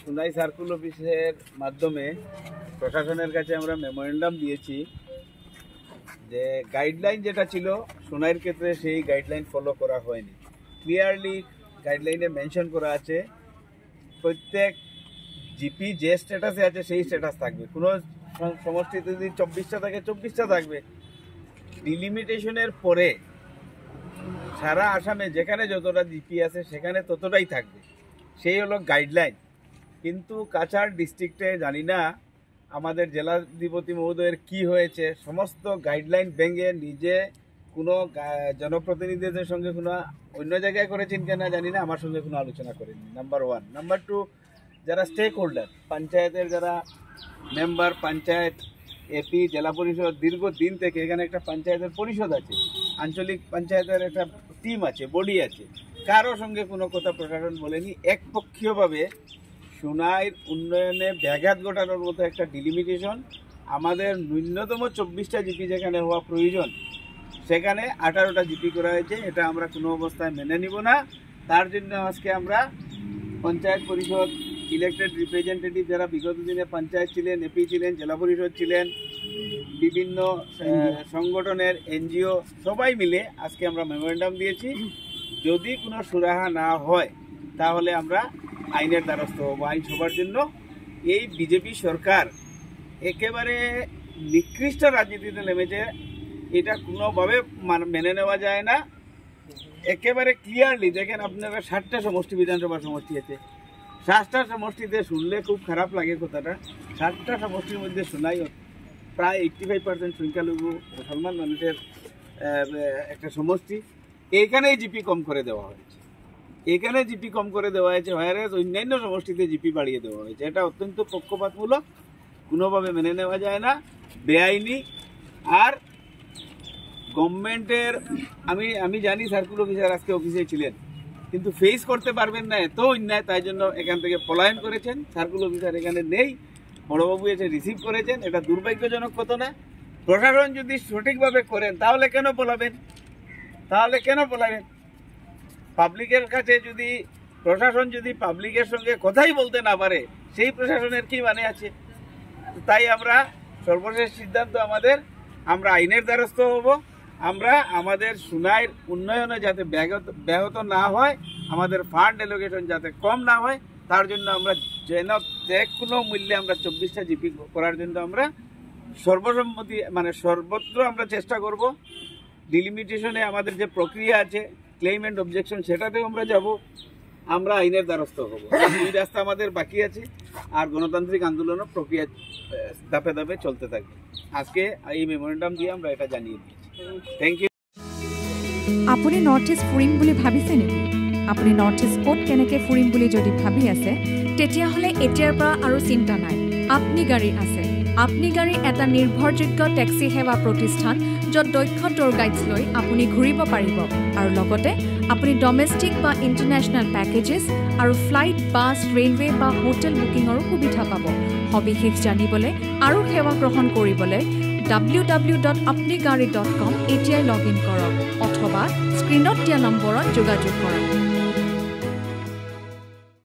Sunai circle অফিসের মাধ্যমে প্রশাসনের কাছে আমরা মেমোরেন্ডাম দিয়েছি যে গাইডলাইন যেটা ছিল সুনাইয়ের ক্ষেত্রে সেই গাইডলাইন ফলো করা হয়নি। ক্লিয়ারলি গাইডলাইনে মেনশন করা আছে প্রত্যেক জিপি যে স্ট্যাটাসে আছে সেই স্ট্যাটাস থাকবে। কোনো সমষ্টিতে যদি 24টা থাকে 24টা থাকবে। ডিলিমিটেশনের পরে সারা আসামে যেখানে যতটা জিপি আছে সেখানে ততটাই থাকবে, সেই হলো গাইডলাইন। কিন্তু কাছাড় ডিস্ট্রিক্টে জানি না আমাদের জেলাধিপতি মহোদয়ের কি হয়েছে, সমস্ত গাইডলাইন ভেঙে নিজে কোনো জনপ্রতিনিধিদের সঙ্গে কোনো অন্য জায়গায় করেছেন কিনা জানি না, আমার সঙ্গে কোনো আলোচনা করেনি। নাম্বার 1। নাম্বার 2, যারা স্টেক হোল্ডার, পঞ্চায়েতের যারা মেম্বার, পঞ্চায়েত, এপি, জেলা পরিষদ, দীর্ঘদিন থেকে এখানে একটা পঞ্চায়েতের পরিষদ আছে, আঞ্চলিক পঞ্চায়েতের একটা টিম আছে, বডি আছে, কারো সঙ্গে কোনো কথা প্রশাসন বলেনি। একপক্ষীয়ভাবে সুনাইয়ের উন্নয়নে ব্যাঘাত ঘটানোর মতো একটা ডিলিমিটেশন, আমাদের ন্যূনতম 24টা জিপি যেখানে হওয়া প্রয়োজন সেখানে 18টা জিপি করা হয়েছে। এটা আমরা কোনো অবস্থায় মেনে নিব না। তার জন্য আজকে আমরা পঞ্চায়েত পরিষদ, ইলেক্টেড রিপ্রেজেন্টেটিভ যারা বিগত দিনে পঞ্চায়েত ছিলেন, এপি ছিলেন, জেলা পরিষদ ছিলেন, বিভিন্ন সংগঠনের এনজিও সবাই মিলে আজকে আমরা মেমোরেন্ডাম দিয়েছি। যদি কোনো সুরাহা না হয় তাহলে আমরা আইনের দ্বারস্থ হব। আইন সবার জন্য এই বিজেপি সরকার একেবারে নিকৃষ্ট রাজনীতিতে নেমেছে, এটা কোনোভাবে মেনে নেওয়া যায় না। একেবারে ক্লিয়ারলি দেখেন আপনারা 60টা সমষ্টি বিধানসভা সমষ্টি আছে, 60টা সমষ্টিতে শুনলে খুব খারাপ লাগে কথাটা। 60টা সমষ্টির মধ্যে শোনাই প্রায় 85% সংখ্যালঘু মুসলমান মানুষের একটা সমষ্টি। এইখানেই জিপি কম করে দেওয়া হয়েছে, এখানে জিপি কম করে দেওয়া হয়েছে, হোয়ারেজ অন্যান্য সমষ্টিতে জিপি বাড়িয়ে দেওয়া হয়েছে। এটা অত্যন্ত পক্ষপাতমূলক, কোনোভাবে মেনে নেওয়া যায় না, বেআইনি। আর গভর্নমেন্টের আমি জানি সার্কুল অফিসার আজকে অফিসে ছিলেন, কিন্তু ফেস করতে পারবেন না এত অন্যায়, তাই জন্য এখান থেকে পলায়ন করেছেন। সার্কুল অফিসার এখানে নেই, বড়বাবু এসে রিসিভ করেছেন। এটা দুর্ভাগ্যজনক কথা না? প্রশাসন যদি সঠিকভাবে করেন তাহলে কেন পলাবেন? পাবলিকের কাছে যদি প্রশাসন যদি পাবলিকের সঙ্গে কথাই বলতে না পারে, সেই প্রশাসনের কি মানে আছে? তাই আমরা সর্বশেষ সিদ্ধান্ত আমরা আইনের দ্বারস্থ হব। আমরা আমাদের সুনাইয়ের উন্নয়নে যাতে ব্যাহত না হয়, আমাদের ফান্ড এলোকেশন যাতে কম না হয়, তার জন্য আমরা যেন যে কোনো মূল্যে আমরা 24টা জিপি করার জন্য আমরা সর্বসম্মতি সর্বত্র আমরা চেষ্টা করব। ডিলিমিটেশনে আমাদের যে প্রক্রিয়া আছে, ক্লেম অ্যান্ড অবজেকশন, সেটাতেও আমরা যাব। আমরা আইনের দ্বারস্থ হব। এই রাস্তা আমাদের বাকি আছে, আর গণতান্ত্রিক আন্দোলনও প্রক্রিয়া ধাপে ধাপে চলতে থাকবে। আজকে এই মেমোরেন্ডাম দিয়ে আমরা এটা জানিয়ে দিয়েছি। Thank you. আপুনি নৰ্থ ইষ্ট ফুৰিম বুলি ভাবিছে নেকি? আপুনি নৰ্থ ইষ্ট ক'ত কেনেকৈ ফুৰিম বুলি যদি ভাবি আছে, তেতিয়াহ'লে এতিয়াৰ পৰা আৰু চিন্তা নাই। আপনি গাড়ী আছে। আপনি গাড়ী এটা নিৰ্ভৰযোগ্য টেক্সি সেৱা প্ৰতিষ্ঠান, য'ত দক্ষ টুৰ গাইডছ লৈ আপুনি ঘূৰিব পাৰিব, আৰু লগতে আপুনি ডমেষ্টিক বা ইণ্টাৰনেশ্যনেল পেকেজেছ আৰু ফ্লাইট, বাছ, ৰেলৱে বা হোটেল বুকিঙৰো সুবিধা পাব। সবিশেষ জানিবলৈ আৰু সেৱা গ্ৰহণ কৰিবলৈ www.apnigari.com এতিয়াই লগ ইন কৰক, অথবা স্ক্ৰীনত দিয়া নম্বৰত যোগাযোগ কৰক।